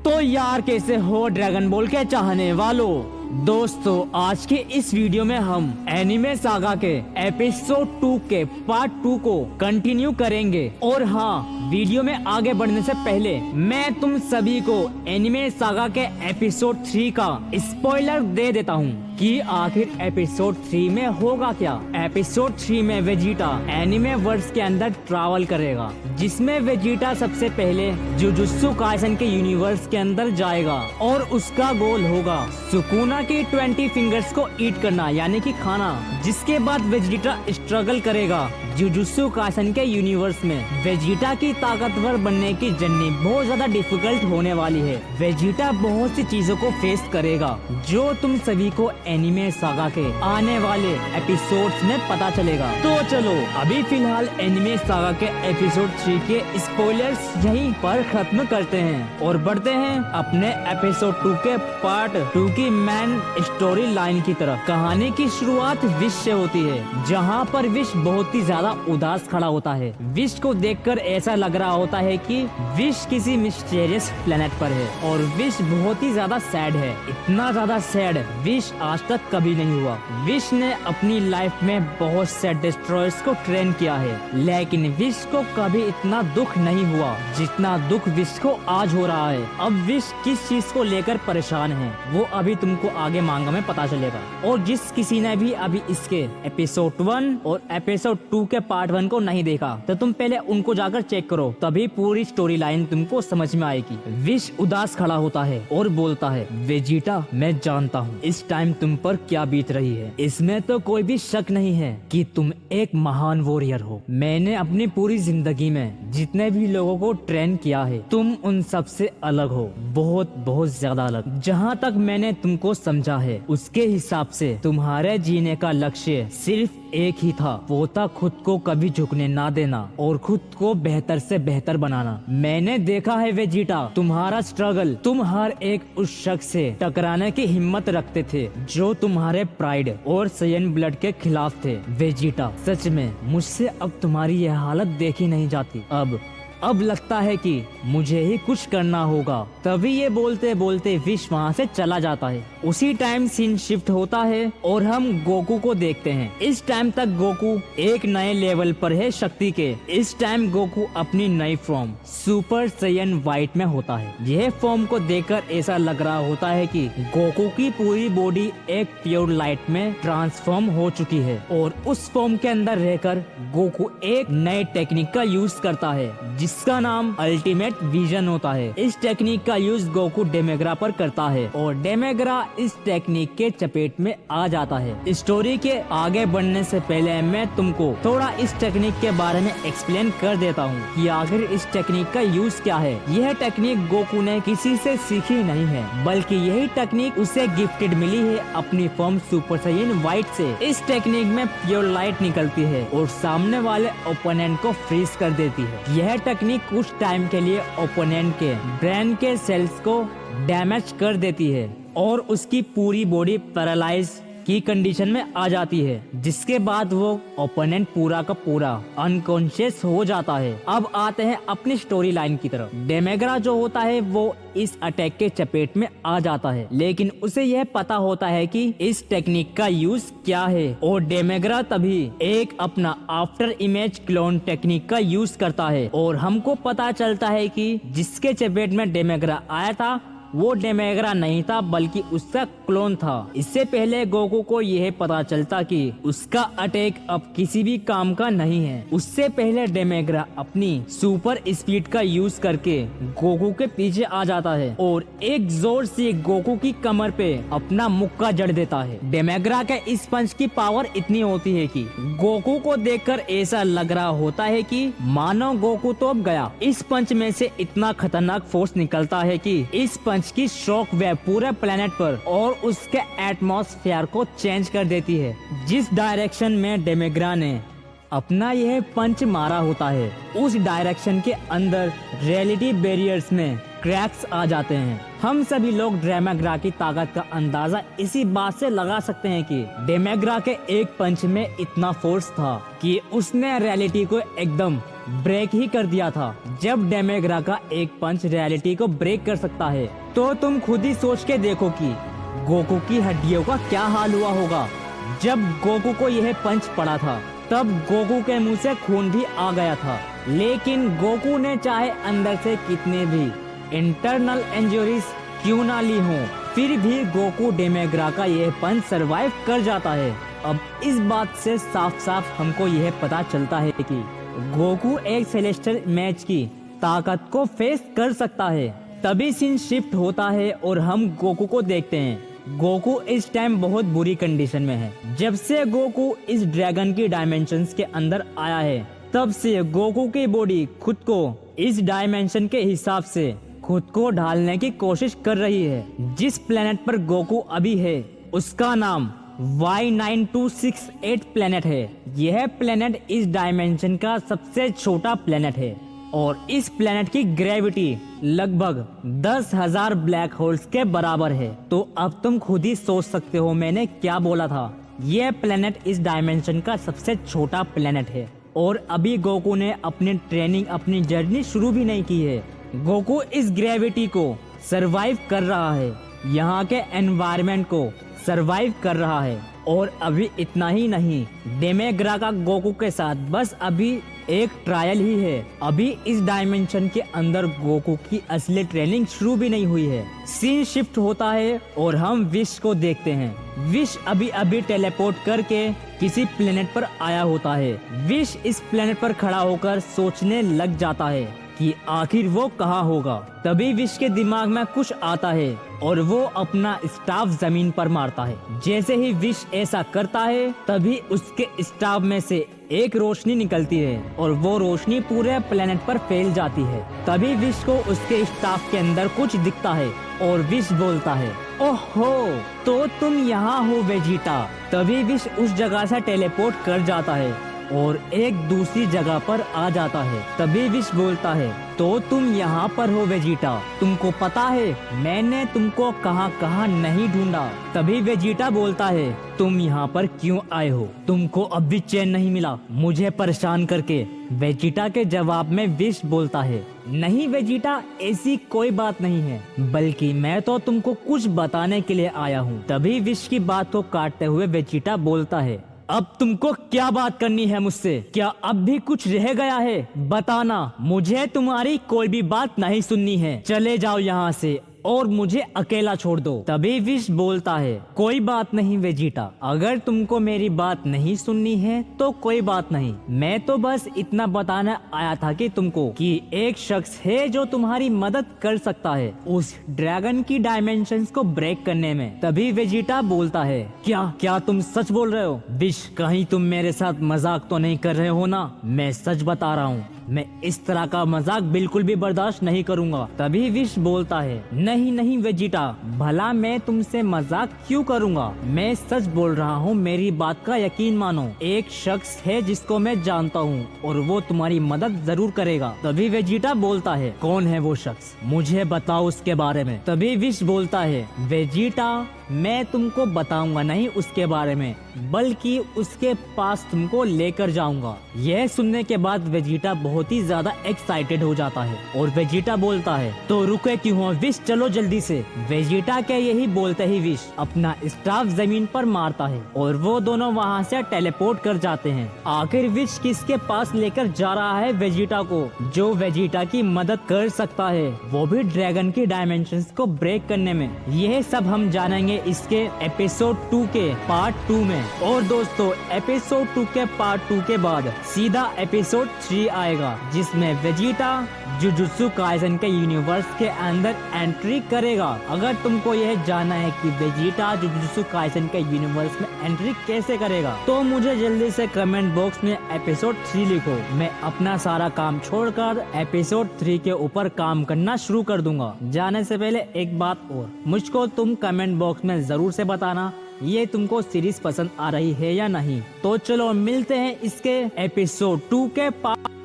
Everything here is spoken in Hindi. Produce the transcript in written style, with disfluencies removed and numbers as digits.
तो यार कैसे हो ड्रैगन बॉल के चाहने वालों। दोस्तों आज के इस वीडियो में हम एनिमे सागा के एपिसोड 2 के पार्ट 2 को कंटिन्यू करेंगे। और हाँ, वीडियो में आगे बढ़ने से पहले मैं तुम सभी को एनिमे सागा के एपिसोड 3 का स्पॉइलर दे देता हूँ कि आखिर एपिसोड 3 में होगा क्या। एपिसोड 3 में वेजिटा एनिमे वर्स के अंदर ट्रैवल करेगा, जिसमें वेजिटा सबसे पहले जुजुत्सु काइसेन के यूनिवर्स के अंदर जाएगा और उसका गोल होगा सुकुना की 20 फिंगर्स को ईट करना, यानी कि खाना। जिसके बाद वेजिटा स्ट्रगल करेगा जुजुत्सु काइसेन के यूनिवर्स में। वेजिटा की ताकतवर बनने की जर्नी बहुत ज्यादा डिफिकल्ट होने वाली है। वेजिटा बहुत सी चीजों को फेस करेगा जो तुम सभी को एनिमे सागा के आने वाले एपिसोड्स में पता चलेगा। तो चलो अभी फिलहाल एनिमे सागा के एपिसोड 3 के स्पॉयलर्स यहीं पर खत्म करते हैं और बढ़ते हैं अपने एपिसोड 2 के पार्ट 2 की मेन स्टोरी लाइन की तरफ। कहानी की शुरुआत विश से होती है, जहाँ पर विश बहुत ही ज्यादा उदास खड़ा होता है। विश को देखकर ऐसा लग रहा होता है कि विश किसी मिस्टीरियस प्लेनेट पर है और विश बहुत ही ज्यादा सैड है। इतना ज्यादा सैड विश आज तक कभी नहीं हुआ। विश ने अपनी लाइफ में बहुत से डिस्ट्रॉयर्स को ट्रेन किया है, लेकिन विश को कभी इतना दुख नहीं हुआ जितना दुख विश को आज हो रहा है। अब विश किस चीज को लेकर परेशान है वो अभी तुमको आगे मांगा में पता चलेगा। और जिस किसी ने भी अभी इसके एपिसोड 1 और एपिसोड 2 के पार्ट 1 को नहीं देखा तो तुम पहले उनको जाकर चेक करो, तभी पूरी स्टोरी लाइन तुमको समझ में आएगी। विश उदास खड़ा होता है और बोलता है, वेजिटा मैं जानता हूँ इस टाइम तुम पर क्या बीत रही है। इसमें तो कोई भी शक नहीं है कि तुम एक महान वॉरियर हो। मैंने अपनी पूरी जिंदगी में जितने भी लोगों को ट्रेन किया है, तुम उन सब से अलग हो, बहुत बहुत ज्यादा अलग। जहाँ तक मैंने तुमको समझा है उसके हिसाब से तुम्हारे जीने का लक्ष्य सिर्फ एक ही था, वो था खुद को कभी झुकने ना देना और खुद को बेहतर से बेहतर बनाना। मैंने देखा है वेजिटा तुम्हारा स्ट्रगल, तुम हर एक उस शख्स से टकराने की हिम्मत रखते थे जो तुम्हारे प्राइड और सयन ब्लड के खिलाफ थे। वेजिटा सच में मुझसे अब तुम्हारी यह हालत देखी नहीं जाती। अब लगता है कि मुझे ही कुछ करना होगा। तभी ये बोलते बोलते विश वहाँ से चला जाता है। उसी टाइम सीन शिफ्ट होता है और हम गोकू को देखते हैं। इस टाइम तक गोकू एक नए लेवल पर है शक्ति के। इस टाइम गोकू अपनी नई फॉर्म सुपर सैयन वाइट में होता है। यह फॉर्म को देखकर ऐसा लग रहा होता है कि गोकू की पूरी बॉडी एक प्योर लाइट में ट्रांसफॉर्म हो चुकी है और उस फॉर्म के अंदर रहकर गोकू एक नए टेक्निक का यूज करता है जिसका नाम अल्टीमेट विजन होता है। इस टेक्निक का यूज गोकू डेमेग्रा पर करता है और डेमेग्रा इस टेक्निक के चपेट में आ जाता है। स्टोरी के आगे बढ़ने से पहले मैं तुमको थोड़ा इस टेक्निक के बारे में एक्सप्लेन कर देता हूँ कि आखिर इस टेक्निक का यूज क्या है। यह टेक्निक गोकू ने किसी से सीखी नहीं है, बल्कि यही टेक्निक उसे गिफ्टेड मिली है अपनी फॉर्म सुपर सैयन वाइट से। इस टेक्निक में प्योर लाइट निकलती है और सामने वाले ओपोनेंट को फ्रीज कर देती है। यह टेक्निक कुछ टाइम के लिए ओपोनेंट के ब्रेन के सेल्स को डैमेज कर देती है और उसकी पूरी बॉडी पैरालाइज की कंडीशन में आ जाती है, जिसके बाद वो ओपोनेंट पूरा का पूरा अनकॉन्शियस हो जाता है। अब आते हैं अपनी स्टोरी लाइन की तरफ। डेमेग्रा जो होता है वो इस अटैक के चपेट में आ जाता है, लेकिन उसे यह पता होता है कि इस टेक्निक का यूज क्या है और डेमेग्रा तभी एक अपना आफ्टर इमेज क्लोन टेक्निक का यूज करता है और हमको पता चलता है कि जिसके चपेट में डेमेग्रा आया था वो डेमेग्रा नहीं था बल्कि उसका क्लोन था। इससे पहले गोकू को यह पता चलता कि उसका अटैक अब किसी भी काम का नहीं है। उससे पहले डेमेग्रा अपनी सुपर स्पीड का यूज करके गोकू के पीछे आ जाता है और एक जोर से गोकू की कमर पे अपना मुक्का जड़ देता है। डेमेग्रा के इस पंच की पावर इतनी होती है कि गोकू को देखकर ऐसा लग रहा होता है कि मानो गोकू तो अब गया। इस पंच में से इतना खतरनाक फोर्स निकलता है कि इस पंच की शॉक वेव पूरे प्लेनेट पर और उसके एटमॉस्फेयर को चेंज कर देती है। जिस डायरेक्शन में डेमेग्रा ने अपना यह पंच मारा होता है उस डायरेक्शन के अंदर रियलिटी बैरियर्स में क्रैक्स आ जाते हैं। हम सभी लोग डेमेग्रा की ताकत का अंदाजा इसी बात से लगा सकते हैं कि डेमेग्रा के एक पंच में इतना फोर्स था कि उसने रियलिटी को एकदम ब्रेक ही कर दिया था। जब डेमेग्रा का एक पंच रियलिटी को ब्रेक कर सकता है तो तुम खुद ही सोच के देखो कि गोकू की हड्डियों का क्या हाल हुआ होगा। जब गोकू को यह पंच पड़ा था तब गोकू के मुंह से खून भी आ गया था, लेकिन गोकू ने चाहे अंदर से कितने भी इंटरनल इंजरीज क्यों ना ली हो, फिर भी गोकू डेमेग्रा का यह पंच सरवाइव कर जाता है। अब इस बात से साफ साफ हमको यह पता चलता है कि गोकू एक सेलेस्टियल मैच की ताकत को फेस कर सकता है। तभी सीन शिफ्ट होता है और हम गोकू को देखते हैं। गोकू इस टाइम बहुत बुरी कंडीशन में है। जब से गोकू इस ड्रैगन की डायमेंशंस के अंदर आया है तब से गोकू की बॉडी खुद को इस डायमेंशन के हिसाब से खुद को ढालने की कोशिश कर रही है। जिस प्लेनेट पर गोकू अभी है उसका नाम Y9268 प्लेनेट है। यह प्लेनेट इस डायमेंशन का सबसे छोटा प्लेनेट है और इस प्लेनेट की ग्रेविटी लगभग 10,000 ब्लैक होल्स के बराबर है। तो अब तुम खुद ही सोच सकते हो मैंने क्या बोला था। यह प्लेनेट इस डायमेंशन का सबसे छोटा प्लेनेट है और अभी गोकू ने अपनी ट्रेनिंग, अपनी जर्नी शुरू भी नहीं की है। गोकू इस ग्रेविटी को सरवाइव कर रहा है, यहाँ के एनवायरनमेंट को सरवाइव कर रहा है। और अभी इतना ही नहीं, डेमेग्रा का गोकू के साथ बस अभी एक ट्रायल ही है। अभी इस डायमेंशन के अंदर गोकू की असली ट्रेनिंग शुरू भी नहीं हुई है। सीन शिफ्ट होता है और हम विश को देखते हैं। विश अभी अभी टेलीपोर्ट करके किसी प्लेनेट पर आया होता है। विश इस प्लेनेट पर खड़ा होकर सोचने लग जाता है कि आखिर वो कहाँ होगा। तभी विश के दिमाग में कुछ आता है और वो अपना स्टाफ जमीन पर मारता है। जैसे ही विश ऐसा करता है तभी उसके स्टाफ में से एक रोशनी निकलती है और वो रोशनी पूरे प्लेनेट पर फैल जाती है। तभी विश को उसके स्टाफ के अंदर कुछ दिखता है और विश बोलता है, ओहो तो तुम यहाँ हो वेजिटा। तभी विश उस जगह से टेलीपोर्ट कर जाता है और एक दूसरी जगह पर आ जाता है। तभी विश बोलता है, तो तुम यहाँ पर हो वेजिटा, तुमको पता है मैंने तुमको कहाँ कहाँ नहीं ढूंढा। तभी वेजिटा बोलता है, तुम यहाँ पर क्यों आए हो? तुमको अब भी चैन नहीं मिला मुझे परेशान करके। वेजिटा के जवाब में विश बोलता है, नहीं वेजिटा, ऐसी कोई बात नहीं है, बल्कि मैं तो तुमको कुछ बताने के लिए आया हूँ। तभी विश की बात को काटते हुए वेजिटा बोलता है, अब तुमको क्या बात करनी है मुझसे? क्या अब भी कुछ रह गया है? बताना, मुझे तुम्हारी कोई भी बात नहीं सुननी है। चले जाओ यहाँ से और मुझे अकेला छोड़ दो। तभी विश बोलता है, कोई बात नहीं वेजिटा, अगर तुमको मेरी बात नहीं सुननी है तो कोई बात नहीं। मैं तो बस इतना बताने आया था कि तुमको कि एक शख्स है जो तुम्हारी मदद कर सकता है उस ड्रैगन की डायमेंशंस को ब्रेक करने में। तभी वेजिटा बोलता है, क्या तुम सच बोल रहे हो? विश, कहीं तुम मेरे साथ मजाक तो नहीं कर रहे हो ना? मैं सच बता रहा हूँ, मैं इस तरह का मजाक बिल्कुल भी बर्दाश्त नहीं करूंगा। तभी विश बोलता है, नहीं वेजिटा, भला मैं तुमसे मजाक क्यों करूंगा? मैं सच बोल रहा हूँ, मेरी बात का यकीन मानो। एक शख्स है जिसको मैं जानता हूँ और वो तुम्हारी मदद जरूर करेगा। तभी वेजिटा बोलता है, कौन है वो शख्स? मुझे बताओ उसके बारे में। तभी विश बोलता है, वेजिटा, मैं तुमको बताऊंगा नहीं उसके बारे में, बल्कि उसके पास तुमको लेकर जाऊंगा। यह सुनने के बाद वेजिटा बहुत ही ज्यादा एक्साइटेड हो जाता है और वेजिटा बोलता है, तो रुके क्यों हो विश, चलो जल्दी से। वेजिटा के यही बोलते ही विश अपना स्टाफ जमीन पर मारता है और वो दोनों वहाँ से टेलीपोर्ट कर जाते हैं। आखिर विश किसके पास लेकर जा रहा है वेजिटा को, जो वेजिटा की मदद कर सकता है, वो भी ड्रैगन की डायमेंशंस को ब्रेक करने में। यह सब हम जानेंगे इसके एपिसोड 2 के पार्ट 2 में। और दोस्तों, एपिसोड 2 के पार्ट 2 के बाद सीधा एपिसोड 3 आएगा जिसमें वेजिटा जुजुत्सु काइसेन के यूनिवर्स के अंदर एंट्री करेगा। अगर तुमको यह जानना है कि वेजिटा जुजुत्सु काइसेन के यूनिवर्स में एंट्री कैसे करेगा तो मुझे जल्दी से कमेंट बॉक्स में एपिसोड 3 लिखो। मैं अपना सारा काम छोड़कर एपिसोड 3 के ऊपर काम करना शुरू कर दूंगा। जाने से पहले एक बात और, मुझको तुम कमेंट बॉक्स में जरूर से बताना ये तुमको सीरीज पसंद आ रही है या नहीं। तो चलो मिलते हैं इसके एपिसोड 2 के पार्ट